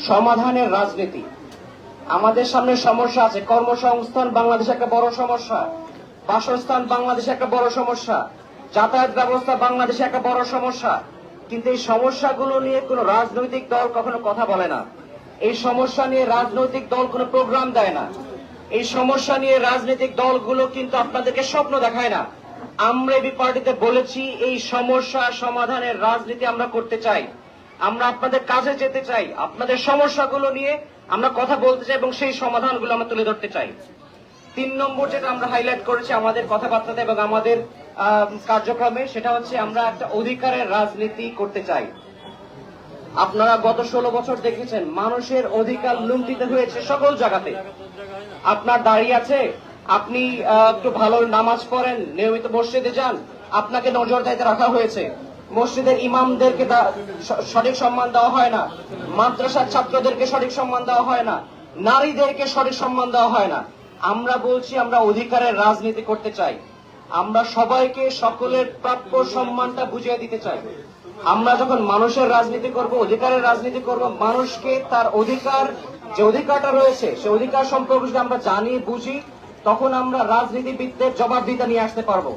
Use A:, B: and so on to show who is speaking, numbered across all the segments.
A: সমাধানের রাজনীতি। আমাদের সামনে সমস্যা আছে, কর্মসংস্থান বাংলাদেশে একটা বড় সমস্যা, বাসস্থান বাংলাদেশে একটা বড় সমস্যা, যাতায়াত ব্যবস্থা বাংলাদেশে একটা বড় সমস্যা। কিন্তু এই সমস্যাগুলো নিয়ে কোনো রাজনৈতিক দল কখনো কথা বলে না। এই সমস্যা নিয়ে রাজনৈতিক দল কোনো প্রোগ্রাম দেয় না। এই সমস্যা নিয়ে রাজনৈতিক দলগুলো কিন্তু আপনাদেরকে স্বপ্ন দেখায় না। আমরা এবি পার্টিতে বলেছি এই সমস্যা সমাধানের রাজনীতি আমরা করতে চাই। আমরা আপনাদের কাছে যেতে চাই, আপনাদের সমস্যাগুলো নিয়ে আমরা কথা বলতে চাই এবং সেই সমাধানগুলো আমরা তুলে ধরতে চাই। 3 নম্বর যেটা আমরা হাইলাইট করেছি আমাদের কথাবার্তাতে এবং আমাদের কার্যক্রমে, সেটা হচ্ছে আমরা একটা অধিকারের রাজনীতি করতে চাই। আপনারা গত 16 বছর দেখেছেন মানুষের অধিকার লুণ্ঠিত হয়েছে সকল জায়গাতে। আপনার দাঁড়িয়ে আছে, আপনি একটু ভালো নামাজ পড়েন, নিয়মিত মসজিদে যান, আপনাকে নজরদারিতে রাখা হয়েছে। মসজিদের ইমামদেরকে সঠিক সম্মান দেওয়া হয় না, মাদ্রাসার ছাত্রদেরকে সঠিক সম্মান দেওয়া হয় না, নারীদেরকে সঠিক সম্মান দেওয়া হয় না। আমরা বলছি আমরা অধিকারের রাজনীতি করতে চাই। আমরা সবাইকে সকলের প্রাপ্য সম্মানটা বুঝিয়ে দিতে চাই। আমরা যখন মানুষের রাজনীতি করব, অধিকারের রাজনীতি করব, মানুষকে তার অধিকার, যে অধিকারটা রয়েছে সে অধিকার সম্পর্কে যদি আমরা জানি বুঝি, তখন আমরা রাজনীতিবিদদের জবাবদিহিতা নিয়ে আসতে পারবো।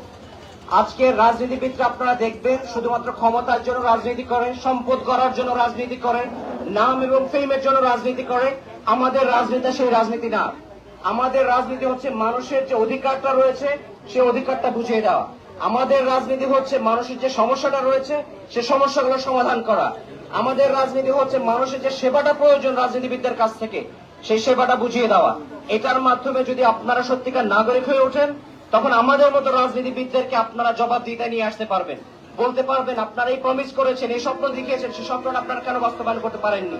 A: আজকের রাজনীতিবিদরা আপনারা দেখবেন শুধুমাত্র ক্ষমতার জন্য রাজনীতি করেন, সম্পদ করার জন্য রাজনীতি করেন, নাম এবং ফেমের জন্য রাজনীতি করে। আমাদের রাজনীতি সেই রাজনীতি না। আমাদের রাজনীতি হচ্ছে মানুষের যে অধিকারটা রয়েছে সে অধিকারটা বুঝিয়ে দেওয়া। আমাদের রাজনীতি হচ্ছে মানুষের যে সমস্যাটা রয়েছে সে সমস্যাগুলো সমাধান করা। আমাদের রাজনীতি হচ্ছে মানুষের যে সেবাটা প্রয়োজন রাজনীতিবিদদের কাছ থেকে সেই সেবাটা বুঝিয়ে দেওয়া। এটার মাধ্যমে যদি আপনারা সত্যিকার নাগরিক হয়ে ওঠেন, তখন আমাদের মতো রাজনীতিবিদদেরকে আপনারা জবাবদিহিতা নিয়ে আসতে পারবেন, বলতে পারবেন আপনারা এই প্রমিস করেছেন, এই স্বপ্ন দেখিয়েছেন, সেই স্বপ্নটা আপনারা কেন বাস্তবায়ন করতে পারেননি।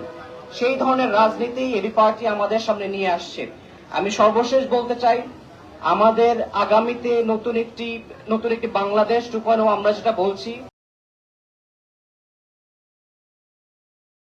A: সেই ধরনের রাজনীতি এবি পার্টি আমাদের সামনে নিয়ে আসছে। আমি সর্বশেষ বলতে চাই, আমাদের আগামীতে নতুন একটি বাংলাদেশ 2.0 আমরা যেটা বলছি,